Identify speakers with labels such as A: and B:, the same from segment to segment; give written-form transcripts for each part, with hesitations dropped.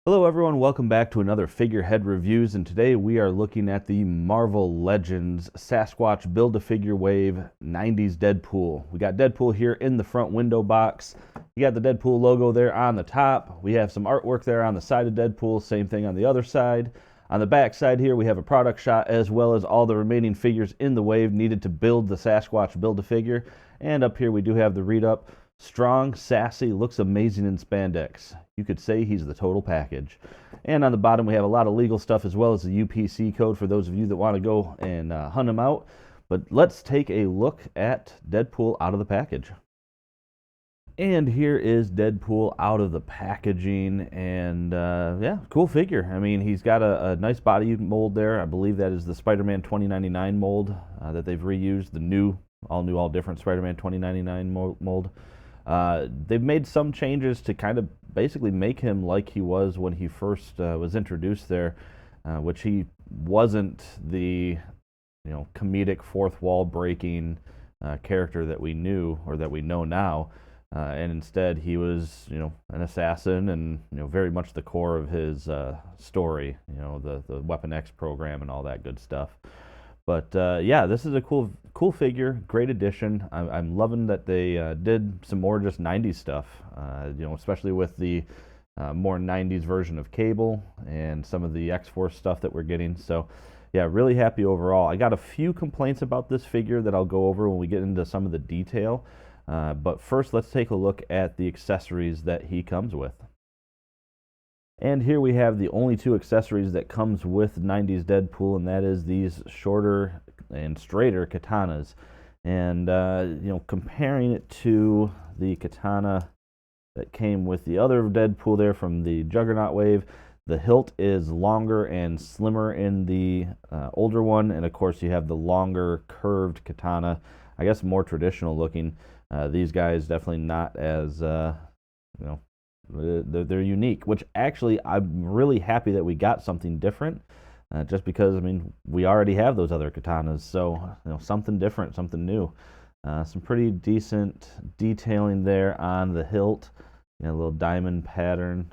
A: Hello everyone, welcome back to another Figurehead Reviews, and today we are looking at the Marvel Legends Sasquatch Build-A-Figure Wave 90s Deadpool. We got Deadpool here in the front window box. You got the Deadpool logo there on the top. We have some artwork there on the side of Deadpool, same thing on the other side. On the back side here we have a product shot as well as all the remaining figures in the wave needed to build the Sasquatch Build-A-Figure. And up here we do have the read-up. Strong, sassy, looks amazing in spandex. You could say he's the total package. And on the bottom we have a lot of legal stuff as well as the UPC code for those of you that want to go and hunt him out. But let's take a look at Deadpool out of the package. And here is Deadpool out of the packaging, and yeah, cool figure. I mean, he's got a nice body mold there. I believe that is the Spider-Man 2099 mold that they've reused, the all different Spider-Man 2099 mold. They've made some changes to kind of basically make him like he was when he first was introduced there, which he wasn't the comedic fourth wall breaking character that we knew or that we know now. And instead, he was, an assassin, and very much the core of his story. The Weapon X program and all that good stuff. But yeah, this is a cool figure, great addition. I'm loving that they did some more just 90s stuff. Especially with the more 90s version of Cable and some of the X-Force stuff that we're getting. So yeah, really happy overall. I got a few complaints about this figure that I'll go over when we get into some of the detail. But first, let's take a look at the accessories that he comes with. And here we have the only two accessories that comes with 90s Deadpool, and that is these shorter and straighter katanas. And, comparing it to the katana that came with the other Deadpool there from the Juggernaut wave, the hilt is longer and slimmer in the older one, and of course you have the longer curved katana, I guess more traditional looking. These guys definitely not as, they're unique, which actually I'm really happy that we got something different, just because, I mean, we already have those other katanas, so, something different, something new. Some pretty decent detailing there on the hilt, a little diamond pattern,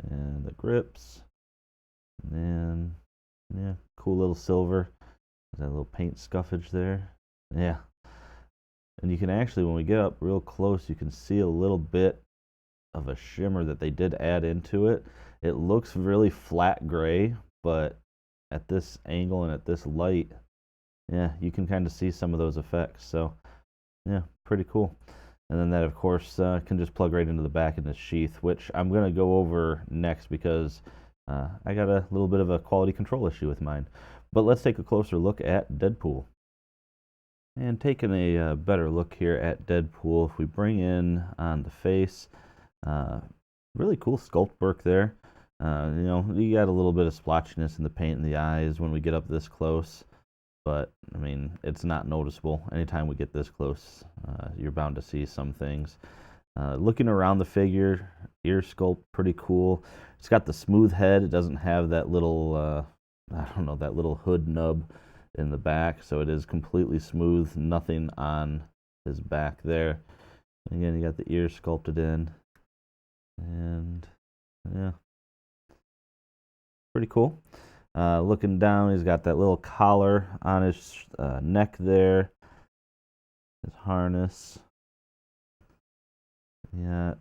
A: and the grips, and yeah, cool little silver, that little paint scuffage there, yeah. And you can actually, when we get up real close, you can see a little bit of a shimmer that they did add into it. It looks really flat gray, but at this angle and at this light, yeah, you can kind of see some of those effects. So yeah, pretty cool. And then that, of course, can just plug right into the back in the sheath, which I'm going to go over next because I got a little bit of a quality control issue with mine. But let's take a closer look at Deadpool. And taking a better look here at Deadpool, if we bring in on the face, really cool sculpt work there. You got a little bit of splotchiness in the paint in the eyes when we get up this close, but I mean, it's not noticeable. Anytime we get this close, you're bound to see some things. Looking around the figure, ear sculpt, pretty cool. It's got the smooth head. It doesn't have that little, that little hood nub in the back, so it is completely smooth, nothing on his back there. And again, you got the ears sculpted in, and yeah, pretty cool. Looking down, he's got that little collar on his neck there, his harness. Yeah, a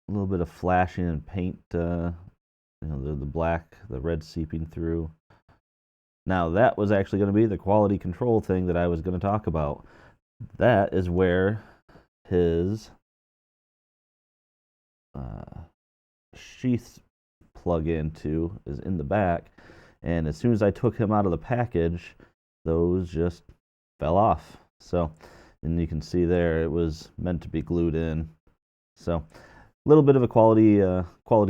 A: little bit of flashing and paint, the red seeping through. Now, that was actually going to be the quality control thing that I was going to talk about. That is where his sheath plug into is in the back. And as soon as I took him out of the package, those just fell off. So, and you can see there, it was meant to be glued in. So, a little bit of a quality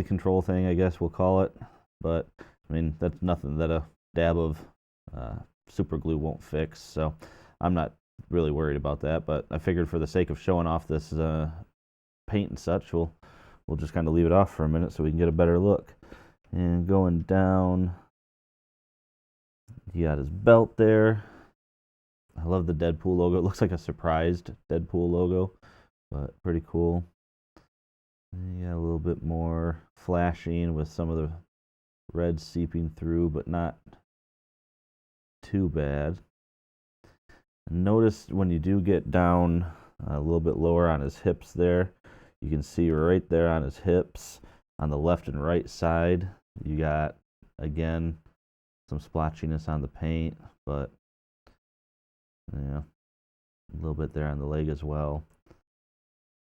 A: control thing, I guess we'll call it. But, I mean, that's nothing that a dab of super glue won't fix, so I'm not really worried about that. But I figured for the sake of showing off this paint and such, we'll just kind of leave it off for a minute so we can get a better look. And going down, he got his belt there. I love the Deadpool logo. It looks like a surprised Deadpool logo, but pretty cool. You got a little bit more flashing with some of the red seeping through, but not too bad. Notice when you do get down a little bit lower on his hips there, you can see right there on his hips on the left and right side, you got, again, some splotchiness on the paint, but yeah, a little bit there on the leg as well.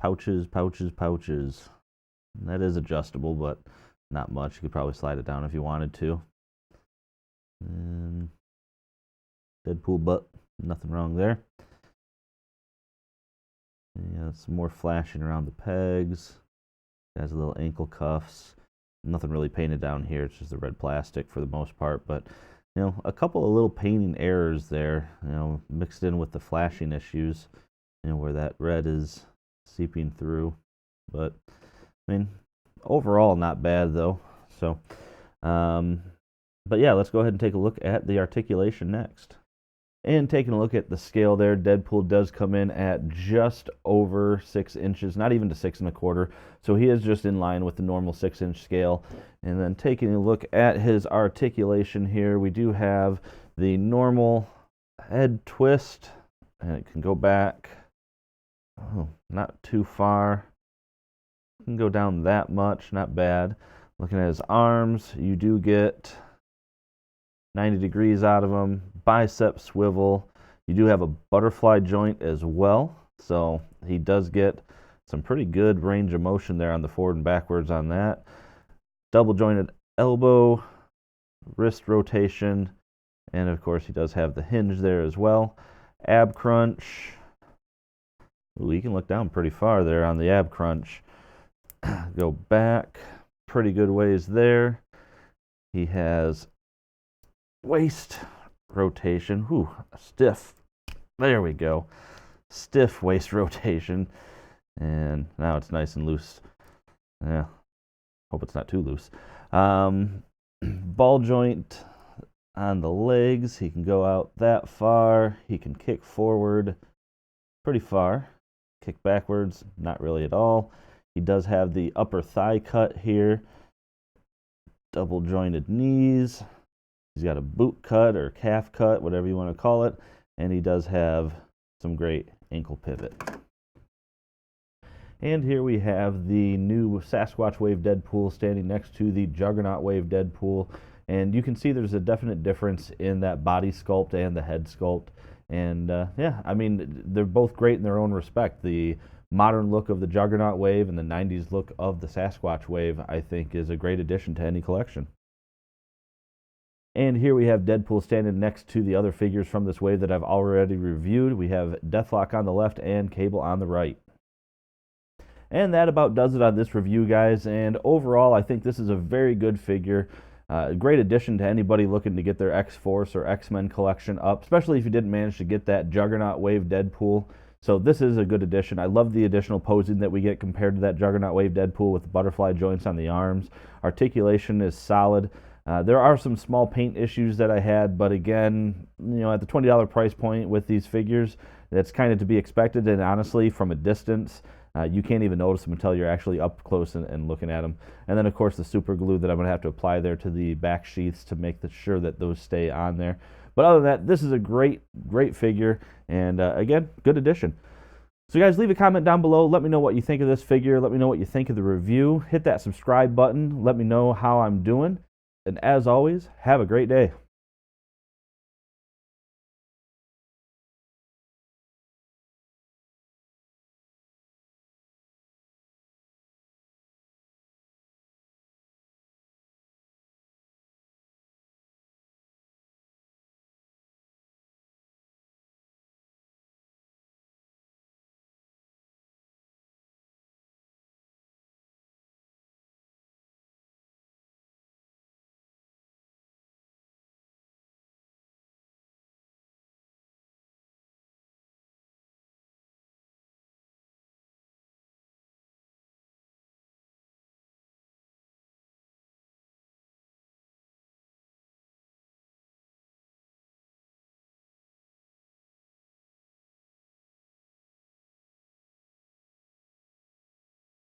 A: Pouches, pouches, pouches. That is adjustable, but not much. You could probably slide it down if you wanted to. And Deadpool butt, nothing wrong there. Yeah, some more flashing around the pegs. Has a little ankle cuffs. Nothing really painted down here. It's just the red plastic for the most part. But, you know, a couple of little painting errors there, you know, mixed in with the flashing issues, you know, where that red is seeping through. But, I mean, overall, not bad, though. So, but yeah, let's go ahead and take a look at the articulation next. And taking a look at the scale there, Deadpool does come in at just over 6 inches, not even to 6 1/4. So he is just in line with the normal 6-inch scale. And then taking a look at his articulation here, we do have the normal head twist, and it can go back, not too far. It can go down that much, not bad. Looking at his arms, you do get 90 degrees out of them, bicep swivel. You do have a butterfly joint as well, so he does get some pretty good range of motion there on the forward and backwards on that. Double jointed elbow, wrist rotation, and of course he does have the hinge there as well. Ab crunch. Ooh, he can look down pretty far there on the ab crunch. Go back pretty good ways there. He has waist rotation. Whew, stiff. There we go. Stiff waist rotation. And now it's nice and loose. Yeah. Hope it's not too loose. Ball joint on the legs. He can go out that far. He can kick forward pretty far. Kick backwards, not really at all. He does have the upper thigh cut here. Double jointed knees. He's got a boot cut or calf cut, whatever you want to call it. And he does have some great ankle pivot. And here we have the new Sasquatch Wave Deadpool standing next to the Juggernaut Wave Deadpool. And you can see there's a definite difference in that body sculpt and the head sculpt. And yeah, I mean, they're both great in their own respect. The modern look of the Juggernaut Wave and the 90s look of the Sasquatch Wave, I think, is a great addition to any collection. And here we have Deadpool standing next to the other figures from this wave that I've already reviewed. We have Deathlock on the left and Cable on the right. And that about does it on this review, guys. And overall, I think this is a very good figure. A great addition to anybody looking to get their X-Force or X-Men collection up, especially if you didn't manage to get that Juggernaut Wave Deadpool. So this is a good addition. I love the additional posing that we get compared to that Juggernaut Wave Deadpool with the butterfly joints on the arms. Articulation is solid. There are some small paint issues that I had, but again, you know, at the $20 price point with these figures, that's kind of to be expected. And honestly, from a distance, you can't even notice them until you're actually up close and looking at them. And then, of course, the super glue that I'm going to have to apply there to the back sheaths to make sure that those stay on there. But other than that, this is a great figure, and again, good addition. So guys, leave a comment down below. Let me know what you think of this figure. Let me know what you think of the review. Hit that subscribe button. Let me know how I'm doing. And as always, have a great day.